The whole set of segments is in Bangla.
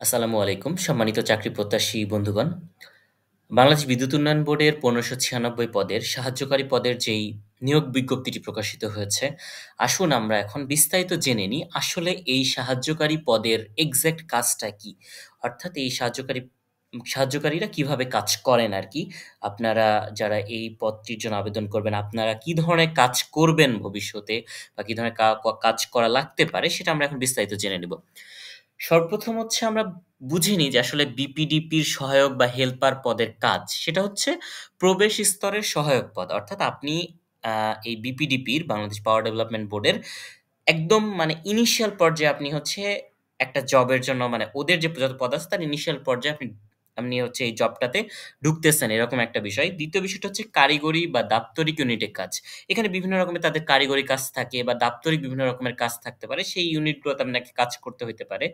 আসসালামু আলাইকুম সম্মানিত চাকরি প্রত্যাশী বন্ধুগণ। বাংলাদেশ বিদ্যুৎ উন্নয়ন বোর্ডের ১৫৯৬ পদের সাহায্যকারী পদের যেই নিয়োগ বিজ্ঞপ্তিটি প্রকাশিত হয়েছে, আসুন আমরা এখন বিস্তারিত জেনে নিই আসলে এই সাহায্যকারী পদের এক্সাক্ট কাজটা কি? অর্থাৎ এই সাহায্যকারীরা কিভাবে কাজ করেন আরকি। আপনারা যারা এই পদটির জন্য আবেদন করবেন, আপনারা কি ধরনের কাজ করবেন ভবিষ্যতে বা কি ধরনের কাজ করা লাগতে পারে সেটা আমরা এখন বিস্তারিত জেনে নিব। সর্বপ্রথম হচ্ছে আমরা বুঝে নিই যে আসলে বিপিডিপির সহায়ক বা হেল্পার পদের কাজ। সেটা হচ্ছে প্রবেশ স্তরের সহায়ক পদ। অর্থাৎ আপনি আ এই বিপিডিপির বাংলাদেশ পাওয়ার ডেভেলপমেন্ট বোর্ডের একদম মানে ইনিশিয়াল পর্যায়ে আপনি হচ্ছে একটা জবের জন্য মানে ওদের যে যত পদ আছে তার ইনিশিয়াল পর্যায়ে আপনি আপনি হচ্ছে এই জবটাতে ঢুকতেছেন এরকম একটা বিষয়। ২য় বিষয়টা হচ্ছে কারিগরি বা দাপ্তরিক ইউনিটের কাজ। এখানে বিভিন্ন রকমের তাদের কারিগরি কাজ থাকে বা দাপ্তরিক বিভিন্ন রকমের কাজ থাকতে পারে। সেই ইউনিটগুলোতে আপনাকে কাজ করতে হইতে পারে।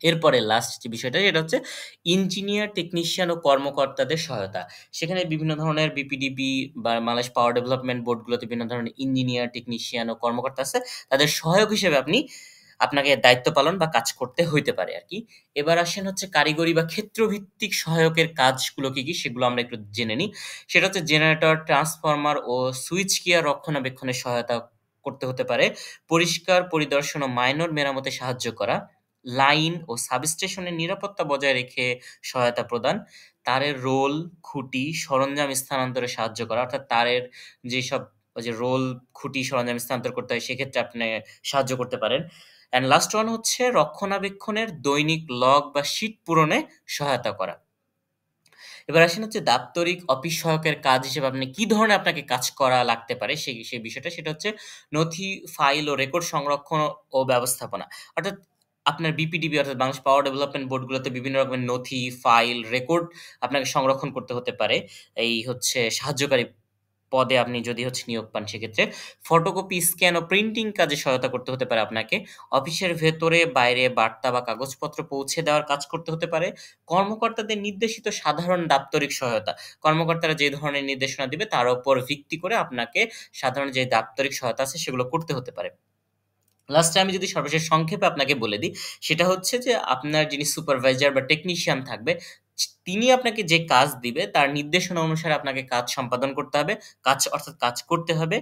এরপরে লাস্ট যে বিষয়টা সেটা হচ্ছে ইঞ্জিনিয়ার, টেকনিশিয়ান ও কর্মকর্তাদের সহায়তা। সেখানে বিভিন্ন ধরনের বিপিডিবি বা বাংলাদেশ পাওয়ার ডেভেলপমেন্ট বোর্ডগুলোতে বিভিন্ন ধরনের ইঞ্জিনিয়ার, টেকনিশিয়ান ও কর্মকর্তা আছে। তাদের সহায়ক হিসেবে আপনাকে দায়িত্ব পালন বা কাজ করতে হইতে পারে আরকি। এবার আসেন হচ্ছে কারিগরি বা ক্ষেত্রভিত্তিক সহায়কের কাজগুলো কি, কি? সেগুলো আমরা একটু জেনে নিই। সেটা হচ্ছে জেনারেটর, ট্রান্সফরমার ও সুইচ গিয়ার রক্ষণাবেক্ষণের সহায়তা করতে হতে পারে। পরিষ্কার পরিদর্শন ও মাইনর মেরামতে সাহায্য করা। লাইন ও সাবস্টেশনের নিরাপত্তা বজায় রেখে সহায়তা প্রদান, তারের রোল, খুঁটি, সরঞ্জাম স্থানান্তরে সাহায্য করা। অর্থাৎ তারের যেসব ওই যে রোল, খুঁটি, সরঞ্জাম স্থানান্তর করতে হয় সেক্ষেত্রে আপনি সাহায্য করতে পারেন। অ্যান্ড লাস্ট ওয়ান হচ্ছে রক্ষণাবেক্ষণের দৈনিক লগ বা শিট পূরণে সহায়তা করা। এবার আসেন হচ্ছে দাপ্তরিক অফিস সহায়কের কাজ হিসেবে আপনি কি ধরনের আপনাকে কাজ করা লাগতে পারে সেই বিষয়টা সেটা হচ্ছে নথি, ফাইল ও রেকর্ড সংরক্ষণ ও ব্যবস্থাপনা। অর্থাৎ আপনার বিপিডিবি অর্থাৎ বাংলাদেশ পাওয়ার ডেভেলপমেন্ট বোর্ডগুলোতে বিভিন্ন রকমের নথি, ফাইল, রেকর্ড আপনাকে সংরক্ষণ করতে হতে পারে। এই হচ্ছে সাহায্যকারী পদে আপনি যদি হচ্ছে নিয়োগ পান সেক্ষেত্রে। ফটোকপি, স্ক্যান ও প্রিন্টিং কাজে সহায়তা করতে হতে পারে আপনাকে। অফিসের ভেতরে বাইরে বার্তা বা কাগজপত্র পৌঁছে দেওয়ার কাজ করতে হতে পারে। কর্মকর্তাদের নির্দেশিত সাধারণ দাপ্তরিক সহায়তা। কর্মকর্তারা যে ধরনের নির্দেশনা দিবে তার উপর ভিত্তি করে আপনাকে সাধারণ যে দাপ্তরিক সহায়তা আছে সেগুলো করতে হতে পারে। লাস্টে আমি যদি সর্বশেষ সংক্ষেপে আপনাকে বলে দিই, সেটা হচ্ছে যে আপনার যিনি সুপারভাইজার বা টেকনিশিয়ান থাকবে, তিনি আপনাকে যে কাজ দিবে তার নির্দেশনা অনুসারে আপনাকে কাজ সম্পাদন করতে হবে। অর্থাৎ কাজ করতে হবে।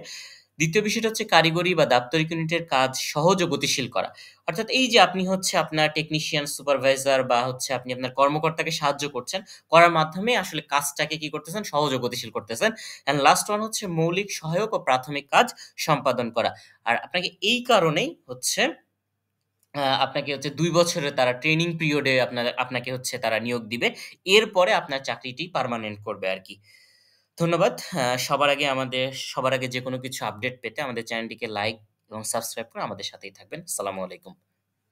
২য় বিষয়টা হচ্ছে কারিগরি বা দাপ্তরিক ইউনিটের কাজ সহজ ও গতিশীল করা। অর্থাৎ এই যে আপনি হচ্ছে আপনার টেকনিশিয়ান, সুপারভাইজার বা হচ্ছে আপনি আপনার কর্মকর্তাকে সাহায্য করছেন, করার মাধ্যমে আসলে কাজটাকে কি করতেছেন? সহজ ও গতিশীল করতেছেন। অ্যান্ড লাস্ট ওয়ান হচ্ছে মৌলিক সহায়ক ও প্রাথমিক কাজ সম্পাদন করা। আর আপনাকে এই কারণেই হচ্ছে আপনাকে হচ্ছে ২ বছরের তারা ট্রেনিং পিরিয়ড এ আপনাকে হচ্ছে তারা নিয়োগ দিবে। এরপরে আপনার চাকরিটি পার্মানেন্ট করবে আরকি। ধন্যবাদ। সবার আগে যেকোনো কিছু আপডেট পেতে আমাদের চ্যানেলটিকে লাইক এবং সাবস্ক্রাইব করে আমাদের সাথেই থাকবেন। আসসালামু আলাইকুম।